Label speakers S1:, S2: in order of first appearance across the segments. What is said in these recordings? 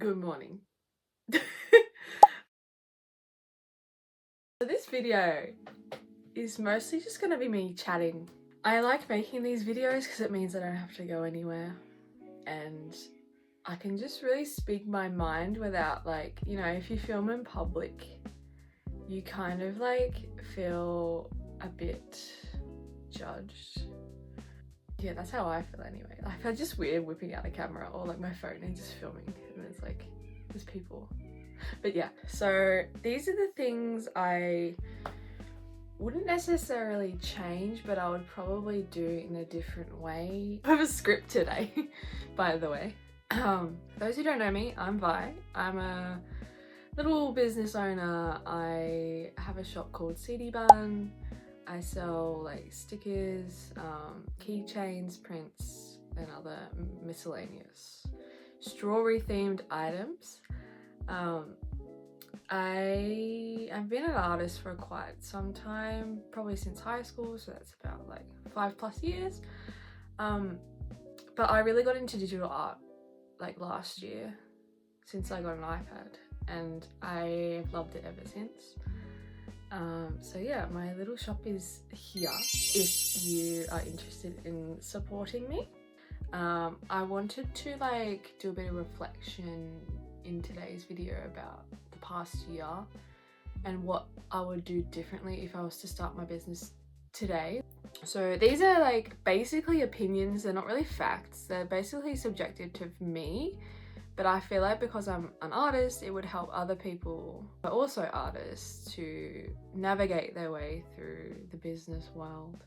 S1: Good morning. So this video is mostly just gonna be me chatting. I like making these videos because it means I don't have to go anywhere and I can just really speak my mind without, like, you know, if you film in public, you kind of like feel a bit judged. Yeah, that's how I feel anyway. I feel just weird whipping out a camera or like my phone and just filming, and it's like there's people. But yeah, so these are the things I wouldn't necessarily change, but I would probably do in a different way. I have a script today, by the way. Those who don't know me, I'm Vi. I'm a little business owner. I have a shop called CD Bun. I sell like stickers, keychains, prints, and other miscellaneous strawberry themed items. I've been an artist for quite some time, probably since high school, so that's about like 5+ years. But I really got into digital art like last year, since I got an iPad, and I've loved it ever since. So yeah, my little shop is here if you are interested in supporting me. I wanted to like do a bit of reflection in today's video about the past year and what I would do differently if I was to start my business today. So these are like basically opinions, they're not really facts, they're basically subjective to me, but I feel like because I'm an artist, it would help other people, but also artists, to navigate their way through the business world.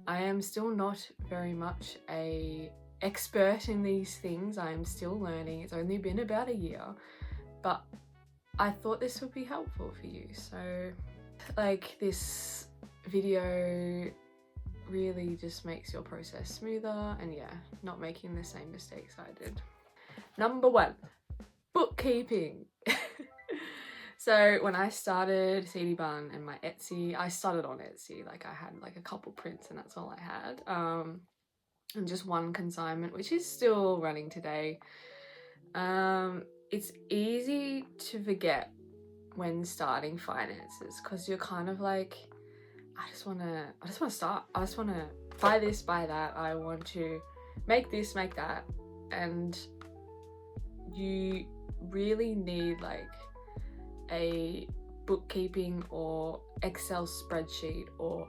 S1: I am still not very much a expert in these things. I am still learning. It's only been about a year, but I thought this would be helpful for you. So like this video really just makes your process smoother and yeah, not making the same mistakes I did. Number 1, bookkeeping. So when I started CD Bun and my Etsy, I started on Etsy, like I had like a couple prints and that's all I had. And just one consignment, which is still running today. It's easy to forget when starting finances because you're kind of like, I just want to start. I just want to buy this, buy that. I want to make this, make that. And you really need like a bookkeeping or Excel spreadsheet or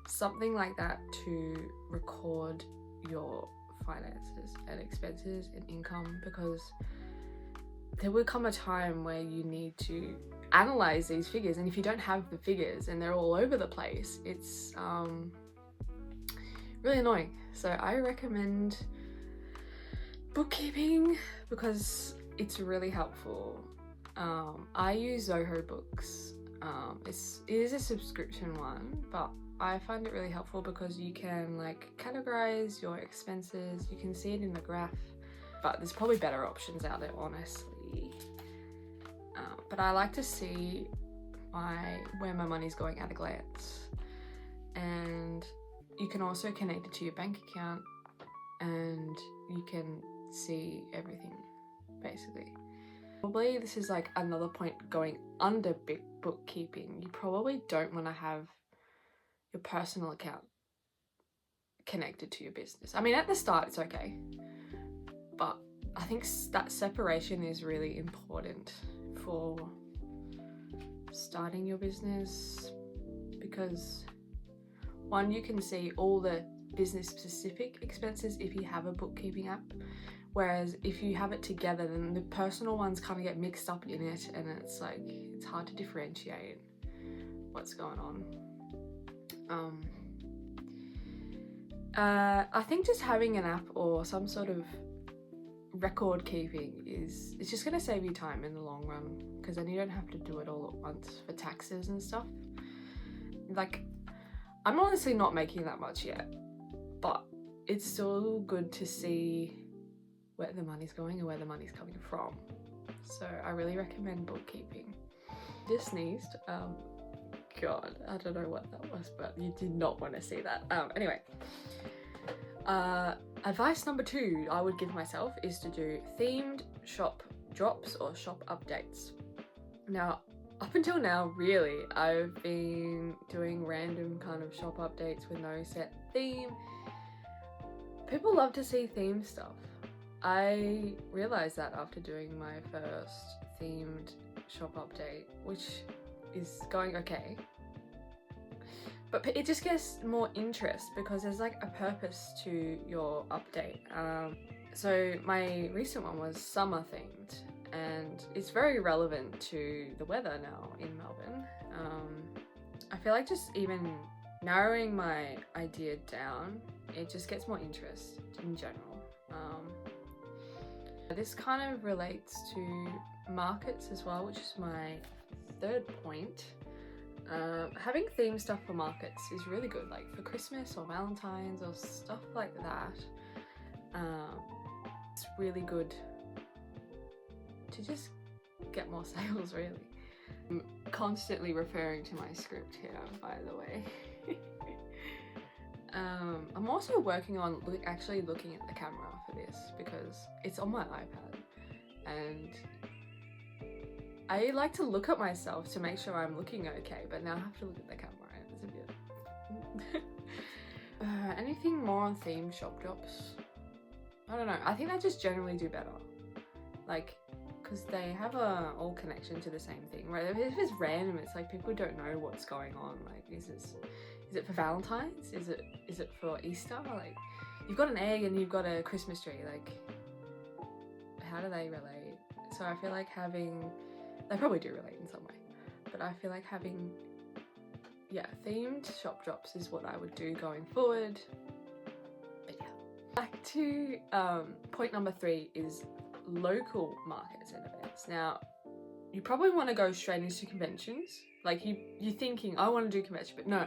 S1: something like that to record your finances and expenses and income, because there will come a time where you need to analyze these figures, and if you don't have the figures and they're all over the place, it's really annoying. So I recommend bookkeeping because it's really helpful. I use Zoho Books. It is a subscription one, but I find it really helpful because you can like categorize your expenses, you can see it in the graph, but there's probably better options out there, honestly. But I like to see where my money's going at a glance, and you can also connect it to your bank account and you can see everything basically. Probably this is like another point going under big bookkeeping. You probably don't want to have your personal account connected to your business. I mean, at the start it's okay, but I think that separation is really important for starting your business, because one, you can see all the business specific expenses if you have a bookkeeping app, whereas if you have it together, then the personal ones kind of get mixed up in it, and it's like it's hard to differentiate what's going on. I think just having an app or some sort of record keeping it's just gonna save you time in the long run, because then you don't have to do it all at once for taxes and stuff. Like, I'm honestly not making that much yet, but it's still good to see where the money's going and where the money's coming from. So I really recommend bookkeeping. Just sneezed. God, I don't know what that was, but you did not want to see that. Anyway, advice number 2 I would give myself is to do themed shop drops or shop updates. Now, up until now, really, I've been doing random kind of shop updates with no set theme. People love to see theme stuff. I realized that after doing my first themed shop update, which is going okay. But it just gets more interest because there's like a purpose to your update. So my recent one was summer themed, and it's very relevant to the weather now in Melbourne. I feel like just even narrowing my idea down, it just gets more interest in general. This kind of relates to markets as well, which is my third point. Having theme stuff for markets is really good, like for Christmas or Valentine's or stuff like that. It's really good to just get more sales, really. I'm constantly referring to my script here, by the way. I'm also working on actually looking at the camera for this because it's on my iPad, and I like to look at myself to make sure I'm looking okay, but now I have to look at the camera and it's a bit... anything more on themed shop drops? I don't know, I think they just generally do better. Like, because they have a all connection to the same thing, right? If it's random, it's like people don't know what's going on. Like, is it for Valentine's? Is it for Easter? Like, you've got an egg and you've got a Christmas tree. Like, how do they relate? So I feel like they probably do relate in some way, but I feel like having, themed shop drops is what I would do going forward. But yeah, back to point number 3 is local markets and events. Now, you probably want to go straight into conventions. Like, you're thinking, I want to do convention, but no.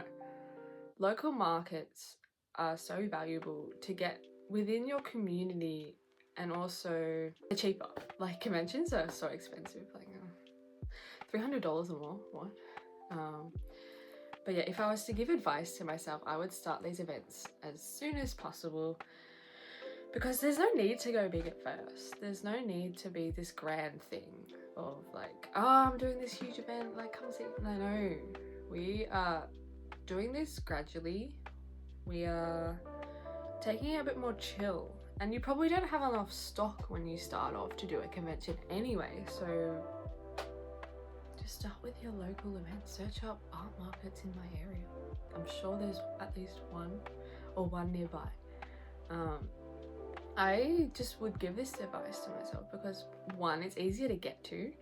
S1: Local markets are so valuable to get within your community, and also they're cheaper. Like, conventions are so expensive, like $300 or more. What? But yeah, if I was to give advice to myself, I would start these events as soon as possible, because there's no need to go big at first. There's no need to be this grand thing of like, oh, I'm doing this huge event, like, come see. No, we are doing this gradually. We are taking it a bit more chill, and you probably don't have enough stock when you start off to do a convention anyway, so just start with your local event. Search up art markets in my area. I'm sure there's at least one or one nearby. I just would give this advice to myself because 1, it's easier to get to,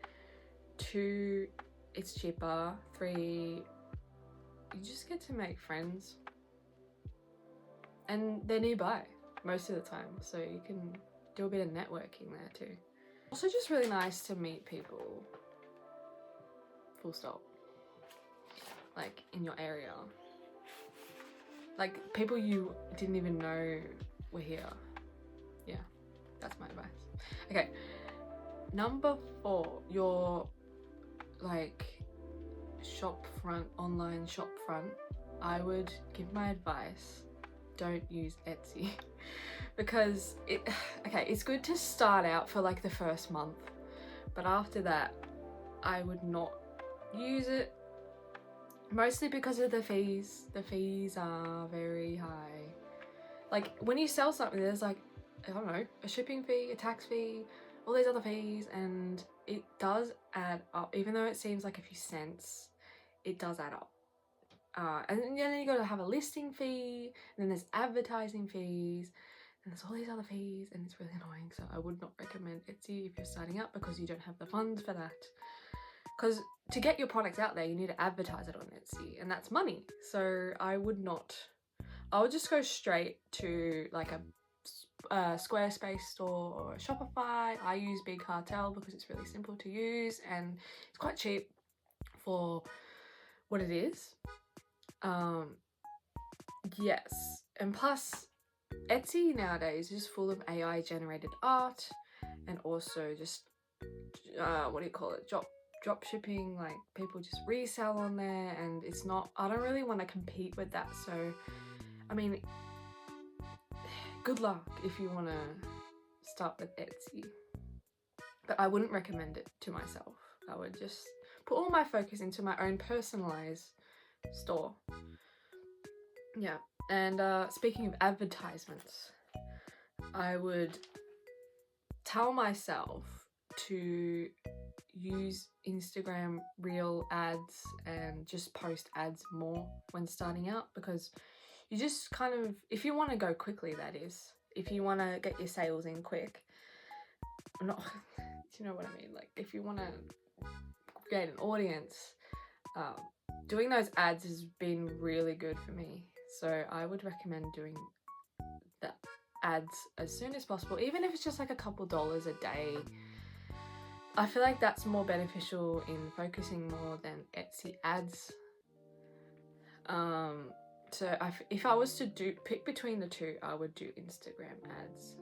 S1: 2, it's cheaper, 3, you just get to make friends, and they're nearby most of the time, so you can do a bit of networking there too. Also, just really nice to meet people, full stop, like in your area, like people you didn't even know were here. Yeah, that's my advice. Okay, number 4, your like shop front, online shop front. I would give my advice, don't use Etsy because it's good to start out for like the first month, but after that I would not use it, mostly because of the fees. The fees are very high. Like, when you sell something, there's like, I don't know, a shipping fee, a tax fee, all these other fees, and it does add up. Even though it seems like a few cents, it does add up. And then you gotta have a listing fee, and then there's advertising fees, and there's all these other fees, and it's really annoying. So I would not recommend Etsy if you're starting up, because you don't have the funds for that. Because to get your products out there, you need to advertise it on Etsy, and that's money. So I would just go straight to like a Squarespace store or a Shopify. I use Big Cartel because it's really simple to use and it's quite cheap for what it is. Yes, and plus Etsy nowadays is full of AI generated art, and also just drop shipping. Like, people just resell on there, and it's not, I don't really want to compete with that. So I mean, good luck if you want to start with Etsy. But I wouldn't recommend it to myself. I would just put all my focus into my own personalized store. Yeah, and speaking of advertisements, I would tell myself to use Instagram reel ads and just post ads more when starting out, because you just kind of, if you want to go quickly, that is, if you want to get your sales in quick, not, you know what I mean, like if you want to create an audience, doing those ads has been really good for me. So I would recommend doing the ads as soon as possible, even if it's just like a couple dollars a day. I feel like that's more beneficial in focusing more than Etsy ads. So if I was to pick between the two, I would do Instagram ads.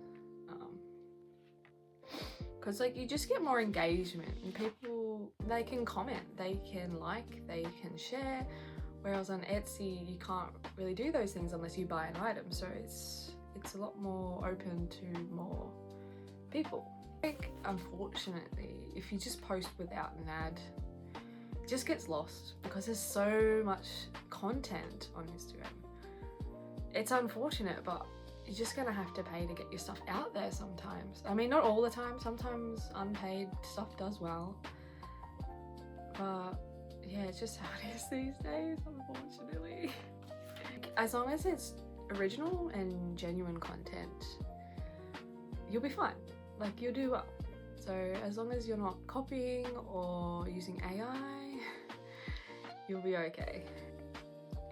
S1: Because like you just get more engagement, and people, they can comment, they can like, they can share, whereas on Etsy you can't really do those things unless you buy an item. So it's a lot more open to more people. Like, unfortunately, if you just post without an ad, it just gets lost because there's so much content on Instagram. It's unfortunate, but you're just gonna have to pay to get your stuff out there sometimes. I mean, not all the time, sometimes unpaid stuff does well, but yeah, it's just how it is these days, unfortunately. As long as it's original and genuine content, you'll be fine. Like, you'll do well. So as long as you're not copying or using AI, you'll be okay.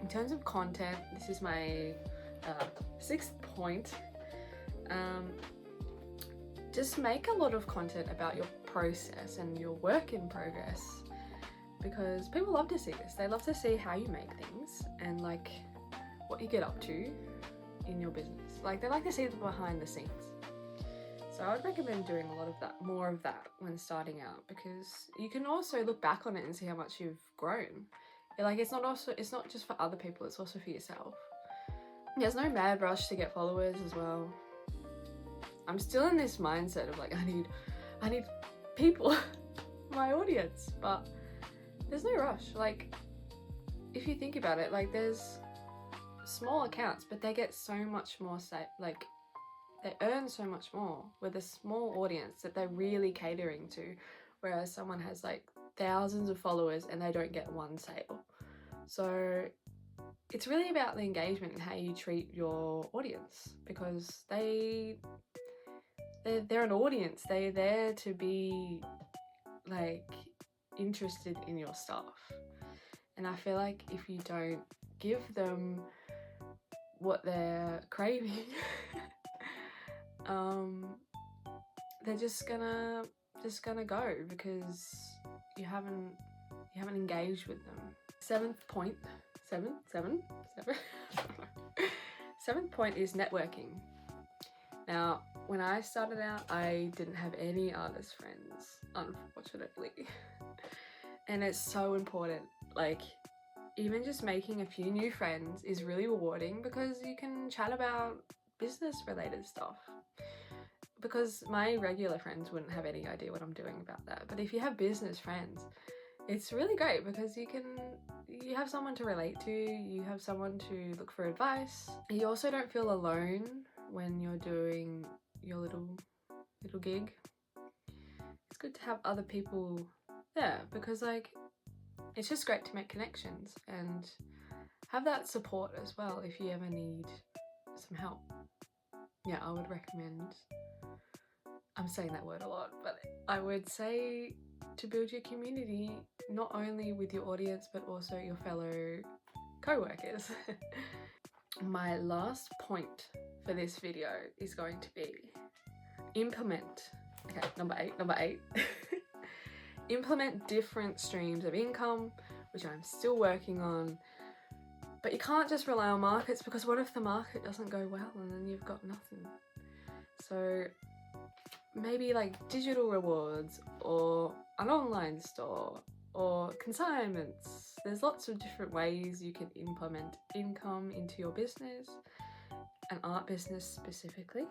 S1: In terms of content, this is my 6th point. Just make a lot of content about your process and your work in progress, because people love to see this. They love to see how you make things and like what you get up to in your business. Like, they like to see the behind the scenes. So I would recommend doing a lot of that, more of that when starting out, because you can also look back on it and see how much you've grown. Like, it's not just for other people, it's also for yourself. There's no mad rush to get followers as well. I'm still in this mindset of like, I need people, my audience, but there's no rush. Like, if you think about it, like, there's small accounts, but they get so much more they earn so much more with a small audience that they're really catering to, whereas someone has like thousands of followers and they don't get one sale. So it's really about the engagement and how you treat your audience, because they're an audience. They're there to be like interested in your stuff, and I feel like if you don't give them what they're craving, they're just gonna go, because you haven't engaged with them. Seventh point is networking. Now, when I started out, I didn't have any artist friends, unfortunately. And it's so important. Like, even just making a few new friends is really rewarding, because you can chat about business related stuff. Because my regular friends wouldn't have any idea what I'm doing about that. But if you have business friends, it's really great, because you have someone to relate to, you have someone to look for advice. You also don't feel alone when you're doing your little gig. It's good to have other people there, because like, it's just great to make connections and have that support as well if you ever need some help. Yeah, I would recommend, I'm saying that word a lot, but I would say to build your community, not only with your audience, but also your fellow co-workers. My last point for this video is going to be implement. Okay, number eight. Implement different streams of income, which I'm still working on. But you can't just rely on markets, because what if the market doesn't go well and then you've got nothing? So maybe like digital rewards, or an online store, or consignments. There's lots of different ways you can implement income into your business, an art business specifically.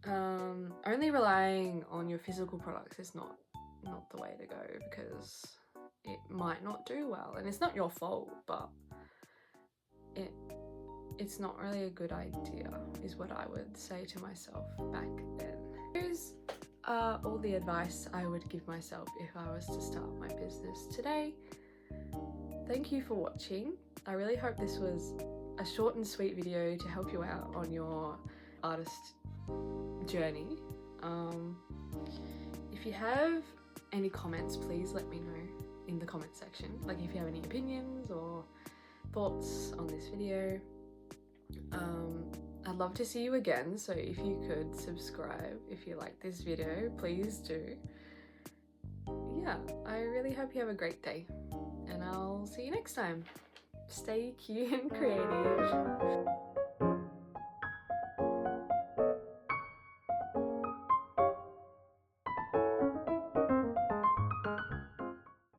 S1: Only relying on your physical products is not the way to go, because it might not do well, and it's not your fault, but it's not really a good idea, is what I would say to myself back then. Here's all the advice I would give myself if I was to start my business today. Thank you for watching. I really hope this was a short and sweet video to help you out on your artist journey. If you have any comments, please let me know in the comment section. Like if you have any opinions or thoughts on this video. I'd love to see you again, so if you could subscribe if you like this video, please do. Yeah, I really hope you have a great day, and I'll see you next time. Stay cute and creative.